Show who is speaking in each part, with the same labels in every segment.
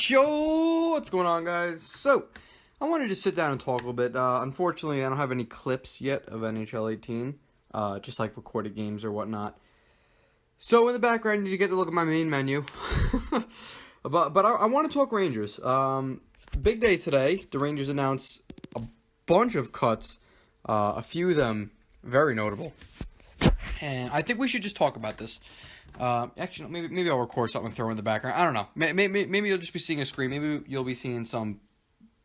Speaker 1: Yo, what's going on, guys? So, I wanted to sit down and talk a little bit. Unfortunately, I don't have any clips yet of NHL 18, just like recorded games or whatnot. So, in the background, you get to look at my main menu. but I want to talk Rangers. Big day today. The Rangers announced a bunch of cuts, a few of them very notable. And I think we should just talk about this. Actually, no, maybe I'll record something and throw in the background. I don't know. Maybe you'll just be seeing a screen. Maybe you'll be seeing some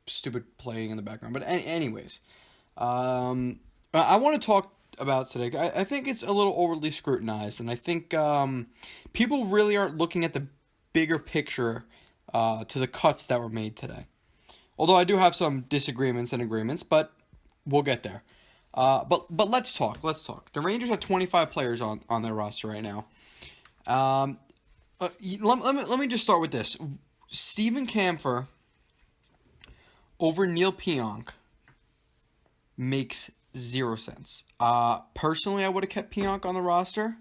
Speaker 1: stupid playing in the background. But anyways, I want to talk about today. I think it's a little overly scrutinized, and I think people really aren't looking at the bigger picture to the cuts that were made today. Although I do have some disagreements and agreements, but we'll get there. But let's talk. The Rangers have 25 players on their roster right now. Let me just start with this. Steven Kampfer over Neil Pionk makes 0 sense. Personally, I would have kept Pionk on the roster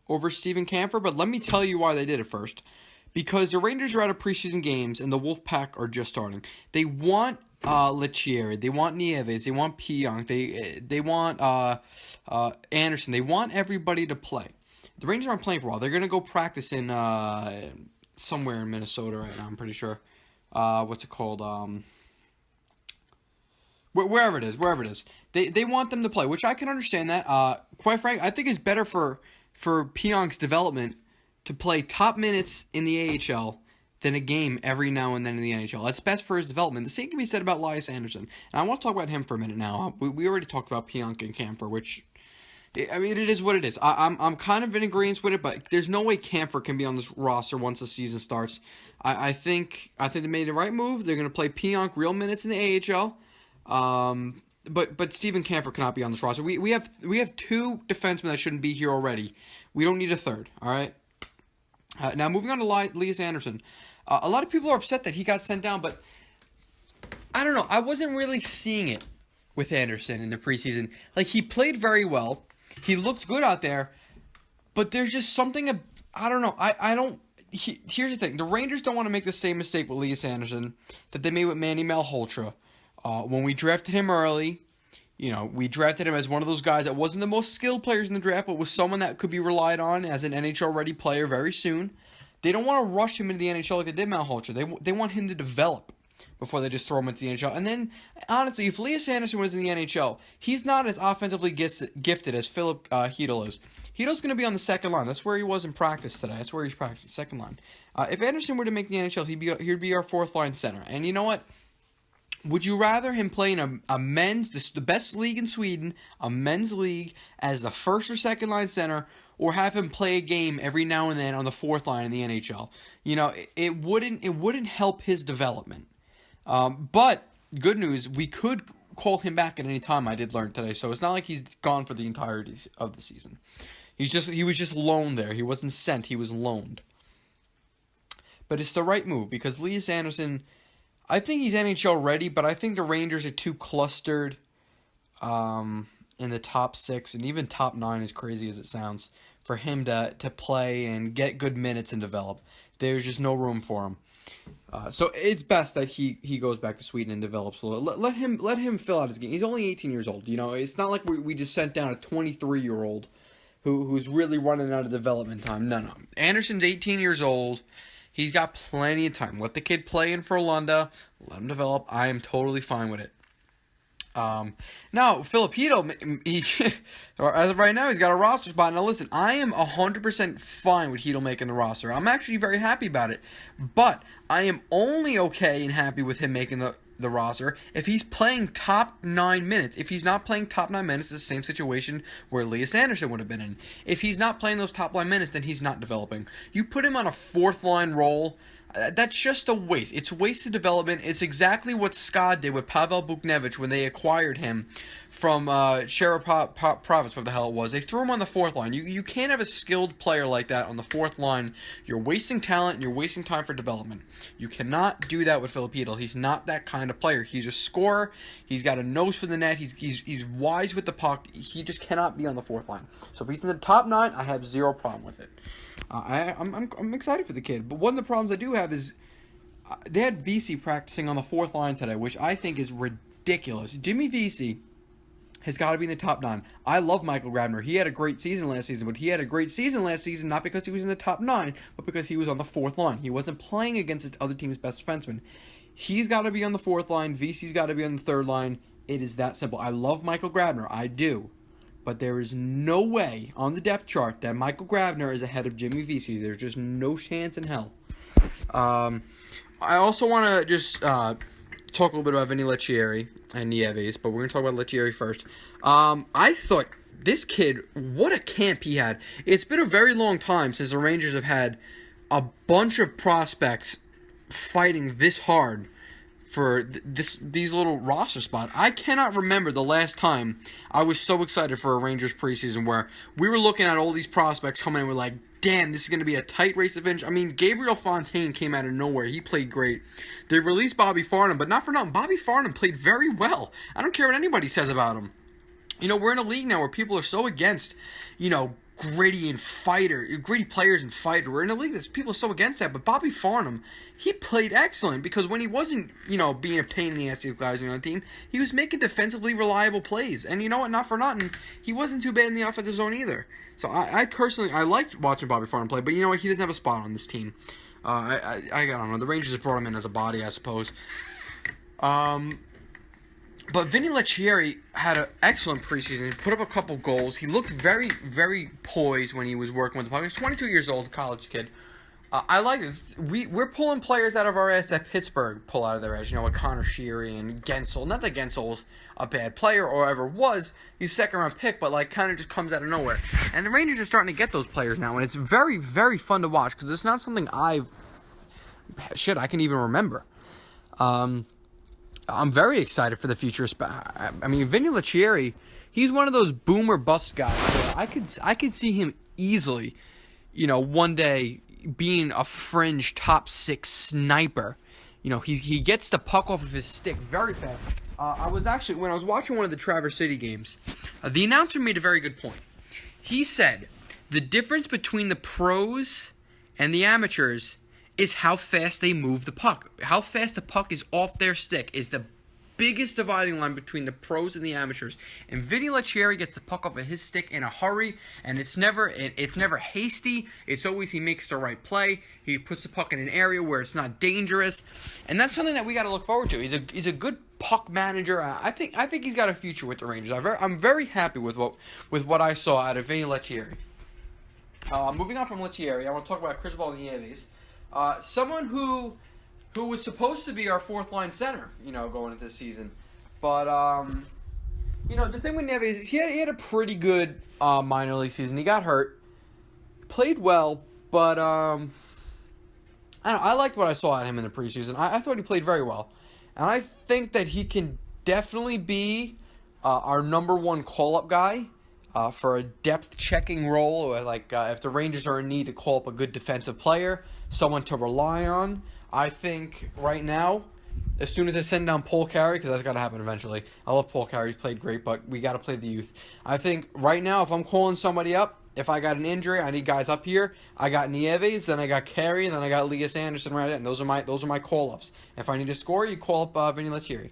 Speaker 1: over Steven Kampfer, but let me tell you why they did it first. Because the Rangers are out of preseason games and the Wolfpack are just starting. They want Lechieri, they want Nieves, they want Pionk, they want Anderson. They want everybody to play. The Rangers aren't playing for a while. They're going to go practice in somewhere in Minnesota right now, I'm pretty sure. What's it called? Wherever it is. They want them to play, which I can understand that. Quite frankly, I think it's better for Pionk's development to play top minutes in the AHL than a game every now and then in the NHL. That's best for his development. The same can be said about Lias Andersson. And I want to talk about him for a minute now. We already talked about Pionk and Kampfer, which... I mean, it is what it is. I'm kind of in agreement with it, but there's no way Kampfer can be on this roster once the season starts. I think they made the right move. They're going to play Pionk real minutes in the AHL. But Steven Kampfer cannot be on this roster. We have 2 defensemen that shouldn't be here already. We don't need a third. All right. Now moving on to Lias Andersson. A lot of people are upset that he got sent down, but I don't know. I wasn't really seeing it with Andersson in the preseason. Like, he played very well. He looked good out there, but there's just something, I don't know, here's the thing, the Rangers don't want to make the same mistake with Lias Andersson that they made with Manny Malhotra. When we drafted him early, we drafted him as one of those guys that wasn't the most skilled players in the draft, but was someone that could be relied on as an NHL-ready player very soon. They don't want to rush him into the NHL like they did Malhotra. They want him to develop before they just throw him into the NHL. And then, honestly, if Lias Andersson was in the NHL, he's not as offensively gifted as Filip Chytil is. Chytil's going to be on the second line. That's where he was in practice today. That's where he's practicing, second line. If Andersson were to make the NHL, he'd be our fourth-line center. And you know what? Would you rather him play in a men's, the best league in Sweden, a men's league, as the first or second line center, or have him play a game every now and then on the fourth line in the NHL? It wouldn't help hhis development. But good news, we could call him back at any time. I did learn today, so it's not like he's gone for the entirety of the season. He was just loaned there. He wasn't sent. He was loaned. But it's the right move because Lias Andersson, I think he's NHL ready, but I think the Rangers are too clustered in the top 6 and even top 9, as crazy as it sounds, for him to play and get good minutes and develop. There's just no room for him. So it's best that he goes back to Sweden and develops a little. Let him fill out his game. He's only 18 years old. It's not like we just sent down a 23-year-old who's really running out of development time. No. Andersson's 18 years old. He's got plenty of time. Let the kid play in Frolunda. Let him develop. I am totally fine with it. Now, Filip Chytil, as of right now, he's got a roster spot. Now, listen, I am 100% fine with Chytil making the roster. I'm actually very happy about it. But I am only okay and happy with him making the roster if he's playing top 9 minutes. If he's not playing top 9 minutes, it's the same situation where Lias Andersson would have been in. If he's not playing those top 9 minutes, then he's not developing. You put him on a fourth-line role, that's just a waste. It's wasted development. It's exactly what Scott did with Pavel Buchnevich when they acquired him from Sheriff Province, whatever the hell it was. They threw him on the fourth line. You can't have a skilled player like that on the fourth line. You're wasting talent and you're wasting time for development. You cannot do that with Filip Chytil. He's not that kind of player. He's a scorer. He's got a nose for the net. He's wise with the puck. He just cannot be on the fourth line. So if he's in the top 9, I have zero problem with it. I'm excited for the kid, but one of the problems I do have is They had VC practicing on the fourth line today, which I think is ridiculous. Jimmy VC has got to be in the top 9. I love Michael Grabner. He had a great season last season, but he had a great season last season not because he was in the top 9, but because he was on the fourth line. He wasn't playing against the other team's best defenseman. He's got to be on the fourth line. VC's got to be on the third line. It is that simple. I love Michael Grabner. I do. But there is no way on the depth chart that Michael Grabner is ahead of Jimmy VC. There's just no chance in hell. I also want to just talk a little bit about Vinny Leccieri and Nieves, but we're going to talk about Leccieri first. I thought this kid, what a camp he had. It's been a very long time since the Rangers have had a bunch of prospects fighting this hard for these little roster spots. I cannot remember the last time I was so excited for a Rangers preseason where we were looking at all these prospects coming in. We're like, damn, this is going to be a tight race to finish. I mean, Gabriel Fontaine came out of nowhere. He played great. They released Bobby Farnham, but not for nothing. Bobby Farnham played very well. I don't care what anybody says about him. You know, we're in a league now where people are so against, you know, gritty players and fighter. We're in a league that people are so against that. But Bobby Farnham, he played excellent because when he wasn't, you know, being a pain in the ass to guys on the team, he was making defensively reliable plays. And you know what? Not for nothing, he wasn't too bad in the offensive zone either. So I personally, I liked watching Bobby Farnham play. But you know what? He doesn't have a spot on this team. I don't know. The Rangers have brought him in as a body, I suppose. But Vinny Leccieri had an excellent preseason. He put up a couple goals. He looked very, very poised when he was working with the puck. He's 22 years old, college kid. I like this. We're pulling players out of our ass that Pittsburgh pull out of their ass. You know, like Connor Sheary and Gensel. Not that Gensel's a bad player or ever was. He's a second-round pick, but like kind of just comes out of nowhere. And the Rangers are starting to get those players now, and it's very, very fun to watch because it's not something I can even remember. I'm very excited for the future. I mean, Vinny Leccieri, he's one of those boom or bust guys. I could see him easily, you know, one day being a fringe top 6 sniper. You know, he gets the puck off of his stick very fast. When I was watching one of the Traverse City games, the announcer made a very good point. He said the difference between the pros and the amateurs is how fast they move the puck. How fast the puck is off their stick is the biggest dividing line between the pros and the amateurs. And Vinny Leccieri gets the puck off of his stick in a hurry, and it's never hasty. It's always he makes the right play. He puts the puck in an area where it's not dangerous, and that's something that we got to look forward to. He's a good puck manager. I think he's got a future with the Rangers. I'm very happy with what I saw out of Vinny Leccieri. Moving on from Leccieri, I want to talk about Cristobal Nieves. Someone who was supposed to be our fourth line center, you know, going into this season. But, you know, the thing with Nieves is he had a pretty good minor league season. He got hurt, played well, but I liked what I saw at him in the preseason. I thought he played very well. And I think that he can definitely be our number one call-up guy. For a depth-checking role, like if the Rangers are in need to call up a good defensive player, someone to rely on. I think right now, as soon as I send down Paul Carey, because that's got to happen eventually. I love Paul Carey. He's played great, but we got to play the youth. I think right now, if I'm calling somebody up, if I got an injury, I need guys up here. I got Nieves, then I got Carey, then I got Lias Andersson right there, and those are my call-ups. If I need to score, you call up Vinny Leccieri.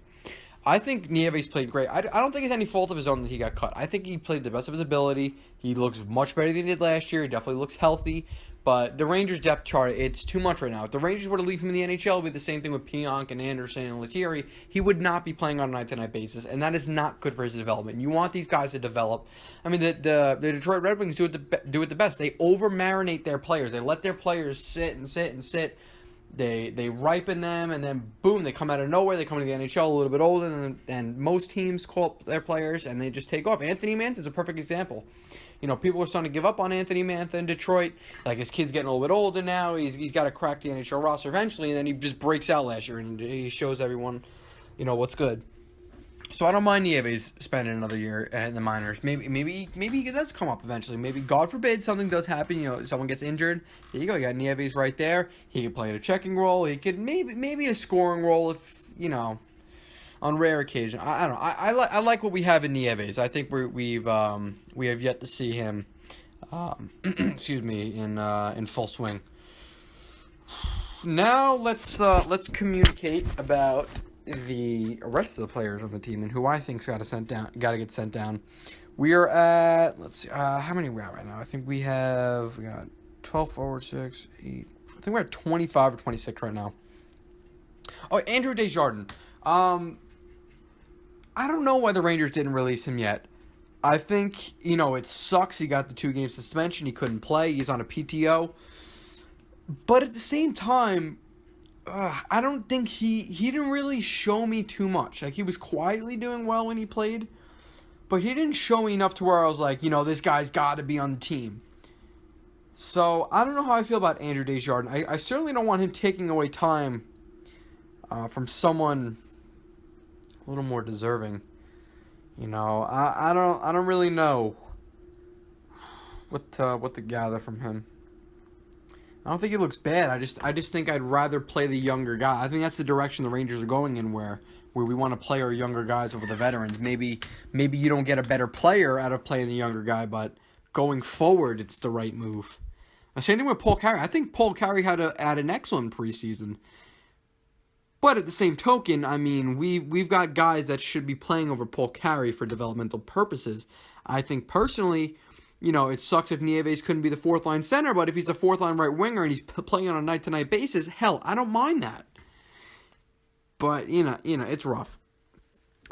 Speaker 1: I think Nieves played great. I don't think it's any fault of his own that he got cut. I think he played the best of his ability. He looks much better than he did last year. He definitely looks healthy. But the Rangers' depth chart, it's too much right now. If the Rangers were to leave him in the NHL, it would be the same thing with Pionk and Anderson and Leccieri. He would not be playing on a night-to-night basis, and that is not good for his development. You want these guys to develop. I mean, the Detroit Red Wings do it the best. They over-marinate their players. They let their players sit and sit and sit. They ripen them, and then boom, they come out of nowhere. They come to the NHL a little bit older than most teams call up their players, and they just take off. Anthony Mantha's a perfect example. You know, people are starting to give up on Anthony Mantha in Detroit. Like, his kid's getting a little bit older now. He's got to crack the NHL roster eventually, and then he just breaks out last year, and he shows everyone, you know, what's good. So I don't mind Nieves spending another year in the minors. Maybe he does come up eventually. Maybe, God forbid, something does happen. You know, someone gets injured. There you go. You got Nieves right there. He could play a checking role. He could maybe a scoring role if, you know, on rare occasion. I don't know. I like what we have in Nieves. I think we have yet to see him. Excuse me, in full swing. Now let's communicate about the rest of the players on the team and who I think's got to get sent down. We are at, let's see, how many are we at right now? I think we got 12 forward, 6, 8. I think we're at 25 or 26 right now. Oh, Andrew Desjardins. I don't know why the Rangers didn't release him yet. I think, it sucks he got the 2-game suspension. He couldn't play. He's on a PTO. But at the same time, I don't think he didn't really show me too much. Like, he was quietly doing well when he played, but he didn't show me enough to where I was like, this guy's got to be on the team. So, I don't know how I feel about Andrew Desjardins. I certainly don't want him taking away time from someone a little more deserving. I don't really know what to gather from him. I don't think he looks bad. I just think I'd rather play the younger guy. I think that's the direction the Rangers are going in, where we want to play our younger guys over the veterans. Maybe you don't get a better player out of playing the younger guy, but going forward, it's the right move. Same thing with Paul Carey. I think Paul Carey had an excellent preseason. But at the same token, I mean, we've got guys that should be playing over Paul Carey for developmental purposes. I think personally, it sucks if Nieves couldn't be the fourth-line center, but if he's a fourth-line right winger and he's playing on a night-to-night basis, hell, I don't mind that. But, it's rough.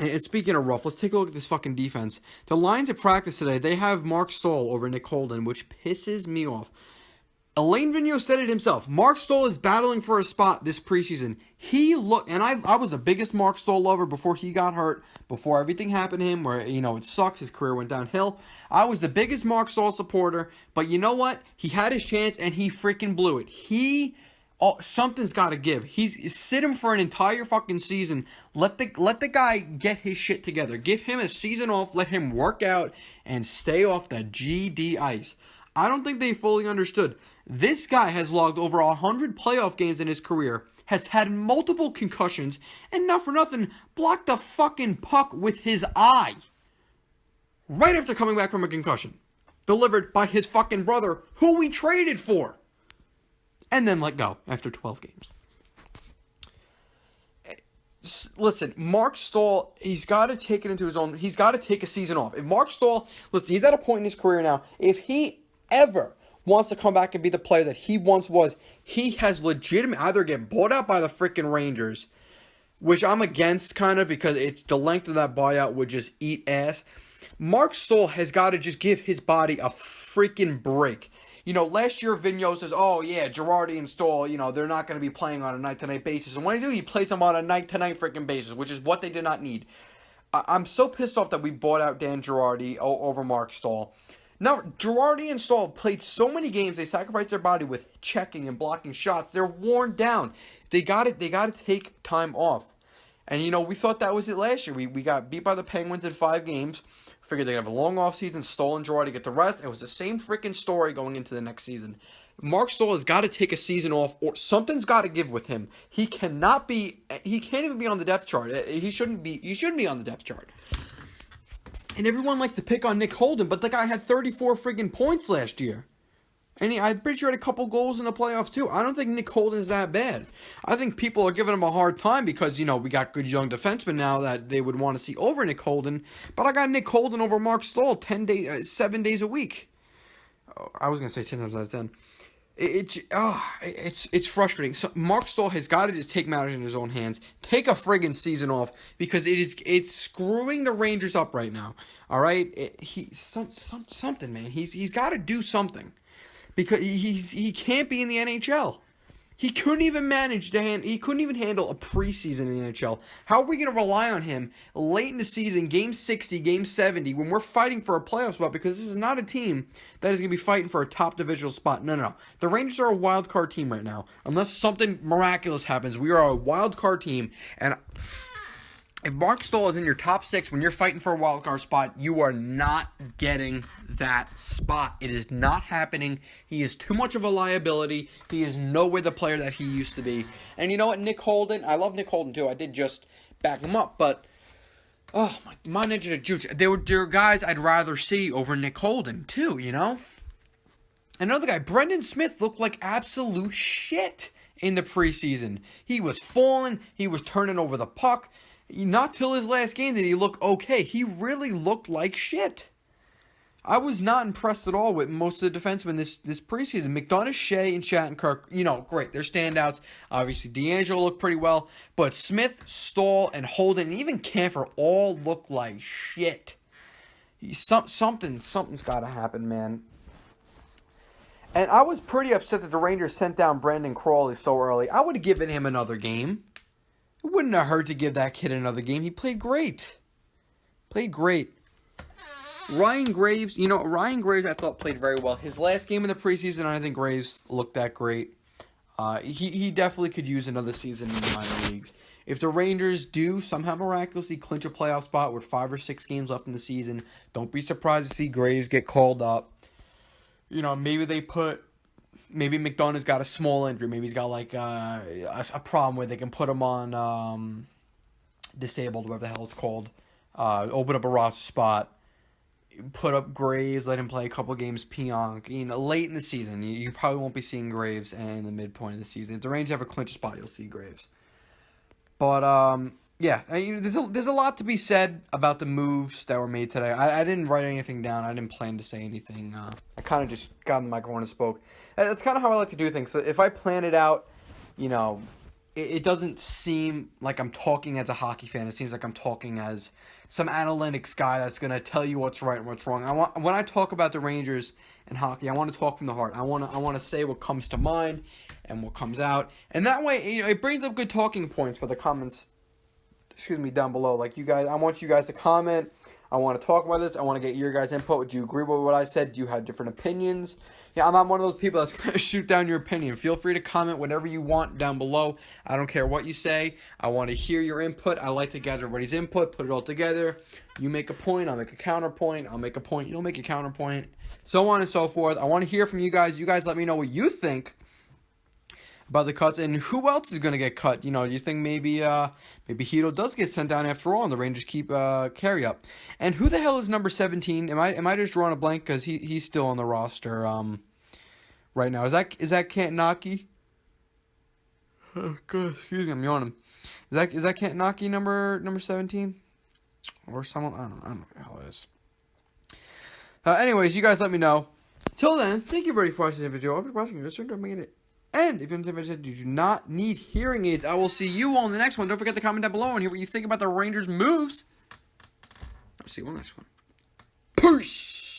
Speaker 1: And speaking of rough, let's take a look at this fucking defense. The lines at practice today, they have Mark Stoll over Nick Holden, which pisses me off. Alain Vigneault said it himself. Mark Stoll is battling for a spot this preseason. And I was the biggest Mark Stoll lover before he got hurt, before everything happened to him, where, it sucks, his career went downhill. I was the biggest Mark Stoll supporter, but you know what? He had his chance, and he freaking blew it. Something's got to give. Sit him for an entire fucking season. Let the guy get his shit together. Give him a season off. Let him work out and stay off the GD ice. I don't think they fully understood. This guy has logged over 100 playoff games in his career, has had multiple concussions, and not for nothing, blocked the fucking puck with his eye. Right after coming back from a concussion. Delivered by his fucking brother, who we traded for. And then let go after 12 games. Listen, Mark Stoll, he's got to take it into his own. He's got to take a season off. If Mark Stoll, listen, he's at a point in his career now, if he ever wants to come back and be the player that he once was, he has legitimate either get bought out by the freaking Rangers, which I'm against kind of because the length of that buyout would just eat ass. Mark Stoll has got to just give his body a freaking break. Last year Vigneault says, oh yeah, Girardi and Stoll, they're not going to be playing on a night-to-night basis. And when they do, he plays them on a night-to-night freaking basis, which is what they did not need. I'm so pissed off that we bought out Dan Girardi over Mark Stoll. Now, Girardi and Stoll played so many games, they sacrificed their body with checking and blocking shots. They're worn down. They got to take time off. And, we thought that was it last year. We got beat by the Penguins in 5 games. Figured they'd have a long offseason. Stoll and Girardi get the rest. It was the same freaking story going into the next season. Mark Stoll has got to take a season off, or something's got to give with him. He can't even be on the depth chart. He shouldn't be on the depth chart. And everyone likes to pick on Nick Holden, but the guy had 34 friggin' points last year. And I'm pretty sure had a couple goals in the playoffs too. I don't think Nick Holden's that bad. I think people are giving him a hard time because, we got good young defensemen now that they would want to see over Nick Holden. But I got Nick Holden over Mark Stoll 7 days a week. Oh, I was going to say 10 times out of 10. It's frustrating. So Mark Stoll has got to just take matters in his own hands. Take a friggin' season off because it's screwing the Rangers up right now. All right, something, man. He's got to do something because he can't be in the NHL. He couldn't even handle a preseason in the NHL. How are we going to rely on him late in the season, game 60, game 70, when we're fighting for a playoff spot? Because this is not a team that is going to be fighting for a top divisional spot. No. The Rangers are a wild card team right now. Unless something miraculous happens, we are a wild card team. And if Mark Stoll is in your top 6 when you're fighting for a wild card spot, you are not getting that spot. It is not happening. He is too much of a liability. He is nowhere the player that he used to be. And you know what, Nick Holden, I love Nick Holden too. I did just back him up, but my Ninja Juice, there are guys I'd rather see over Nick Holden too, Another guy, Brendan Smith, looked like absolute shit in the preseason. He was falling. He was turning over the puck. Not till his last game did he look okay. He really looked like shit. I was not impressed at all with most of the defensemen this preseason. McDonough, Shea, and Shattenkirk, great. They're standouts. Obviously, D'Angelo looked pretty well. But Smith, Stahl, and Holden, and even Camphor all look like shit. Something's got to happen, man. And I was pretty upset that the Rangers sent down Brandon Crawley so early. I would have given him another game. It wouldn't have hurt to give that kid another game. He played great. Ryan Graves, I thought played very well. His last game in the preseason, I don't think Graves looked that great. He definitely could use another season in the minor leagues. If the Rangers do somehow miraculously clinch a playoff spot with 5 or 6 games left in the season, don't be surprised to see Graves get called up. Maybe McDonough's got a small injury. Maybe he's got like a problem where they can put him on disabled, whatever the hell it's called. Open up a roster spot. Put up Graves, let him play a couple games Pionk. Late in the season, you probably won't be seeing Graves in the midpoint of the season. If the Rangers ever clinch a spot, you'll see Graves. But there's a lot to be said about the moves that were made today. I didn't write anything down. I didn't plan to say anything. I kind of just got on the microphone and spoke. That's kind of how I like to do things. So if I plan it out, it doesn't seem like I'm talking as a hockey fan. It seems like I'm talking as some analytics guy that's going to tell you what's right and what's wrong. When I talk about the Rangers and hockey, I want to talk from the heart. I want to say what comes to mind and what comes out. And that way, it brings up good talking points for the comments, down below. Like you guys, I want you guys to comment. I want to talk about this. I want to get your guys' input. Do you agree with what I said? Do you have different opinions? Yeah, I'm not one of those people that's going to shoot down your opinion. Feel free to comment whatever you want down below. I don't care what you say. I want to hear your input. I like to gather everybody's input, put it all together. You make a point, I'll make a counterpoint. I'll make a point, you'll make a counterpoint. So on and so forth. I want to hear from you guys. You guys let me know what you think about the cuts and who else is going to get cut. Do you think maybe Hito does get sent down after all and the Rangers keep Carey up? And who the hell is number 17? Am I just drawing a blank because he's still on the roster right now? Is that Kantanaki? Oh God, excuse me, I'm yawning. Is that Kantanaki number 17? Or someone, I don't know what the hell it is. Anyways, you guys let me know. Till then, thank you very much for watching the video. I'll be watching this. And if you do not need hearing aids, I will see you all in the next one. Don't forget to comment down below and hear what you think about the Rangers' moves. I'll see you on the next one. Peace!